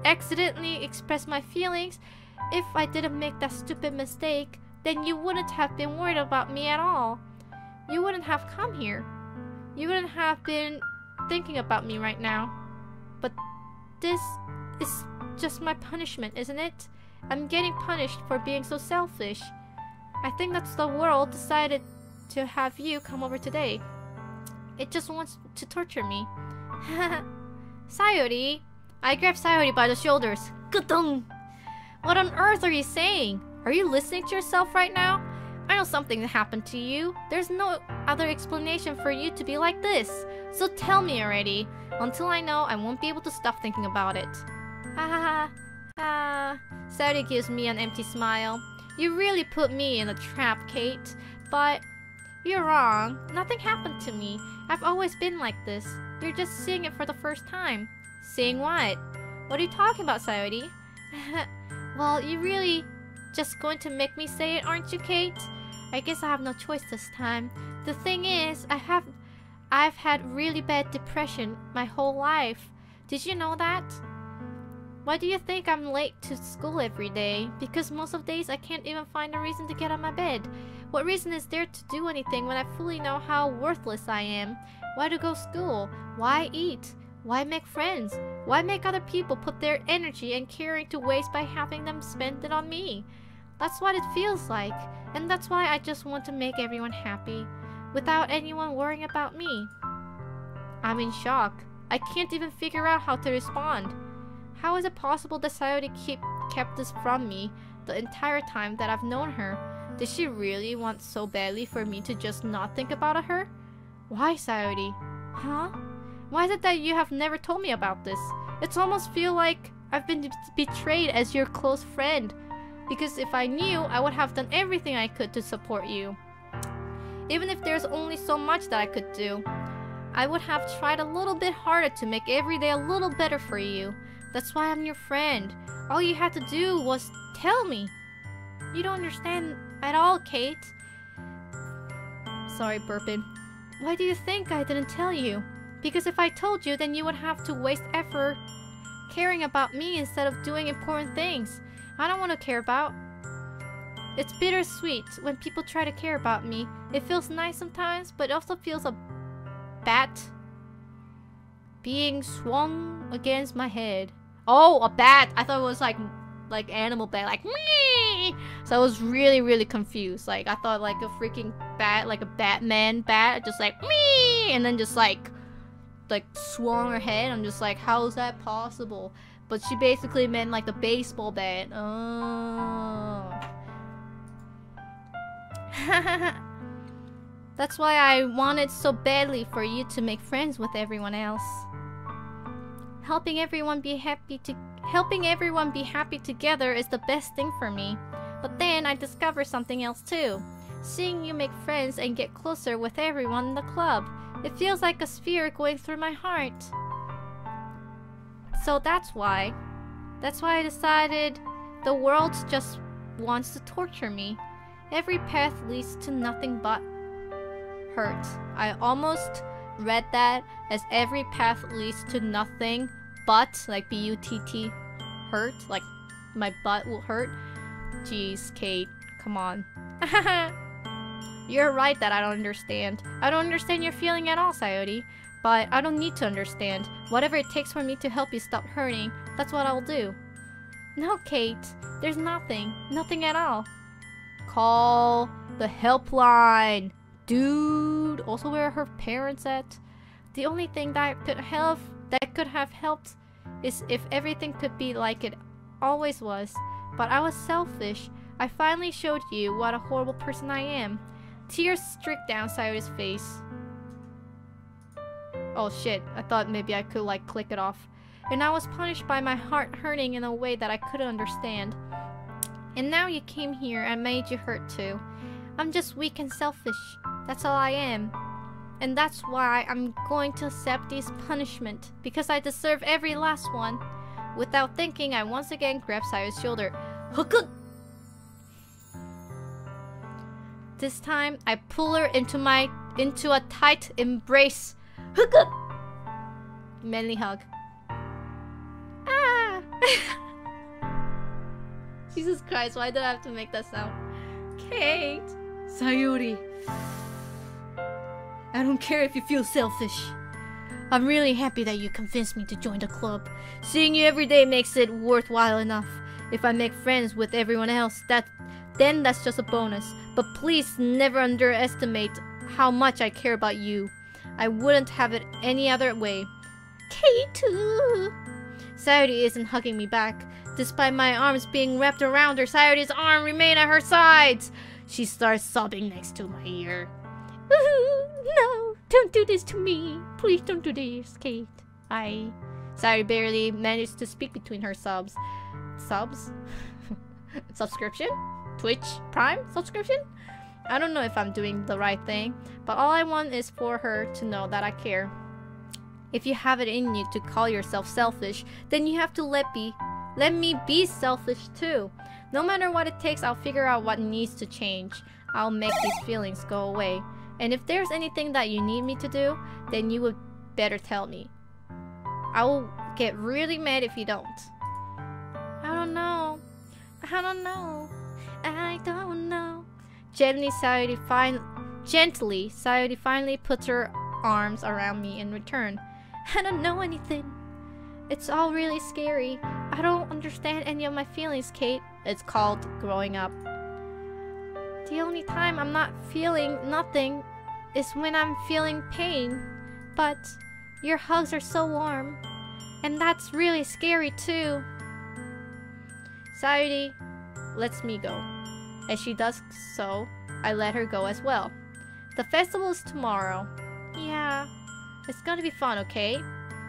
Speaker 1: accidentally express my feelings, if I didn't make that stupid mistake, then you wouldn't have been worried about me at all. You wouldn't have come here. You wouldn't have been thinking about me right now. But this is just my punishment, isn't it? I'm getting punished for being so selfish. I think that's the world decided to have you come over today. It just wants to torture me. Sayori! I grabbed Sayori by the shoulders. Gudung! What on earth are you saying? Are you listening to yourself right now? I know something happened to you. There's no other explanation for you to be like this. So tell me already. Until I know, I won't be able to stop thinking about it. Sayori gives me an empty smile. You really put me in a trap, Kate. But you're wrong. Nothing happened to me. I've always been like this. You're just seeing it for the first time. Seeing what? What are you talking about, Sayori? Well, you really just going to make me say it, aren't you, Kate? I guess I have no choice this time. The thing is, I've had really bad depression my whole life. Did you know that? Why do you think I'm late to school every day? Because most of days I can't even find a reason to get out of my bed. What reason is there to do anything when I fully know how worthless I am? Why to go to school? Why eat? Why make friends? Why make other people put their energy and caring to waste by having them spend it on me? That's what it feels like. And that's why I just want to make everyone happy, without anyone worrying about me. I'm in shock. I can't even figure out how to respond. How is it possible that Sayori kept this from me the entire time that I've known her? Did she really want so badly for me to just not think about her? Why, Sayori? Huh? Why is it that you have never told me about this? It's almost feel like I've been betrayed as your close friend. Because if I knew, I would have done everything I could to support you. Even if there's only so much that I could do. I would have tried a little bit harder to make every day a little better for you. That's why I'm your friend. All you had to do was tell me. You don't understand at all, Kate. Sorry, burping. Why do you think I didn't tell you? Because if I told you, then you would have to waste effort caring about me instead of doing important things I don't want to care about. It's bittersweet when people try to care about me. It feels nice sometimes, but it also feels a bat being swung against my head. Oh, a bat! I thought it was like animal bat, like me. So I was really confused. Like I thought like a freaking bat, like a Batman bat, just like me, and then just like swung her head. I'm just like, how is that possible? But she basically meant like the baseball bat. Oh. That's why I wanted so badly for you to make friends with everyone else. Helping everyone be happy together is the best thing for me. But then I discovered something else too. Seeing you make friends and get closer with everyone in the club. It feels like a sphere going through my heart. So that's why I decided the world just wants to torture me. Every path leads to nothing but hurt. I almost read that as every path leads to nothing but, like B-U-T-T, hurt. Like my butt will hurt. Jeez, Kate, come on. You're right that I don't understand. I don't understand your feeling at all, Sayori. But I don't need to understand. Whatever it takes for me to help you stop hurting, that's what I'll do. No, Kate. There's nothing. Nothing at all. Call the helpline. Dude. Also, where are her parents at? The only thing that could have helped is if everything could be like it always was. But I was selfish. I finally showed you what a horrible person I am. Tears streaked down Sayori's face. Oh shit, I thought maybe I could like click it off. And I was punished by my heart hurting in a way that I couldn't understand. And now you came here and made you hurt too. I'm just weak and selfish. That's all I am. And that's why I'm going to accept this punishment. Because I deserve every last one. Without thinking, I once again grabbed Sayori's shoulder. Hook! This time, I pull her into a tight embrace. Manly hug. Ah! Jesus Christ, why did I have to make that sound? Kate! Sayori. I don't care if you feel selfish. I'm really happy that you convinced me to join the club. Seeing you every day makes it worthwhile enough. If I make friends with everyone else, then that's just a bonus. But please never underestimate how much I care about you. I wouldn't have it any other way. Kate! Sayori isn't hugging me back. Despite my arms being wrapped around her, Sayori's arm remained at her sides. She starts sobbing next to my ear. No, don't do this to me. Please don't do this, Kate. Sayori barely managed to speak between her sobs. Subs? Subscription? Twitch Prime subscription? I don't know if I'm doing the right thing, but all I want is for her to know that I care. If you have it in you to call yourself selfish, then you have to let me be selfish too. No matter what it takes, I'll figure out what needs to change. I'll make these feelings go away. And if there's anything that you need me to do, then you would better tell me. I will get really mad if you don't. I don't know. Gently, Sayori finally puts her arms around me in return. I don't know anything. It's all really scary. I don't understand any of my feelings, Kate. It's called growing up. The only time I'm not feeling nothing is when I'm feeling pain. But your hugs are so warm. And that's really scary too. Sayori lets me go. As she does so, I let her go as well. The festival is tomorrow. Yeah. It's gonna be fun, okay?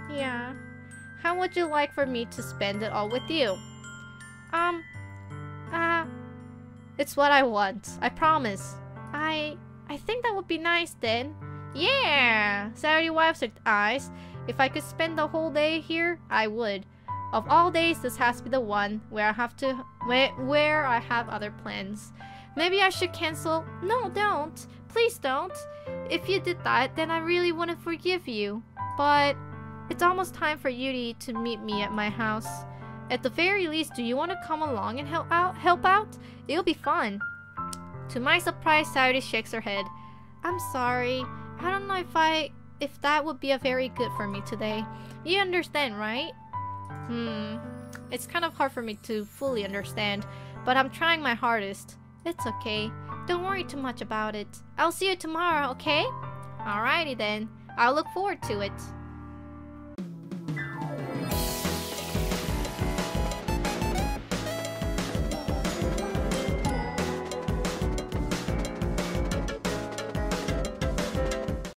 Speaker 1: Yeah. How would you like for me to spend it all with you? It's what I want. I promise. I think that would be nice then. Yeah! Sayori wipes her eyes. If I could spend the whole day here, I would. Of all days, this has to be the one where I have other plans. Maybe I should cancel? No, don't. Please don't. If you did that, then I really wouldn't forgive you. But it's almost time for Yuri to meet me at my house. At the very least, do you want to come along and help out? It'll be fun. To my surprise, Sayori shakes her head. I'm sorry. I don't know if that would be a very good for me today. You understand, right? It's kind of hard for me to fully understand, but I'm trying my hardest. It's okay. Don't worry too much about it. I'll see you tomorrow, okay? Alrighty then. I'll look forward to it.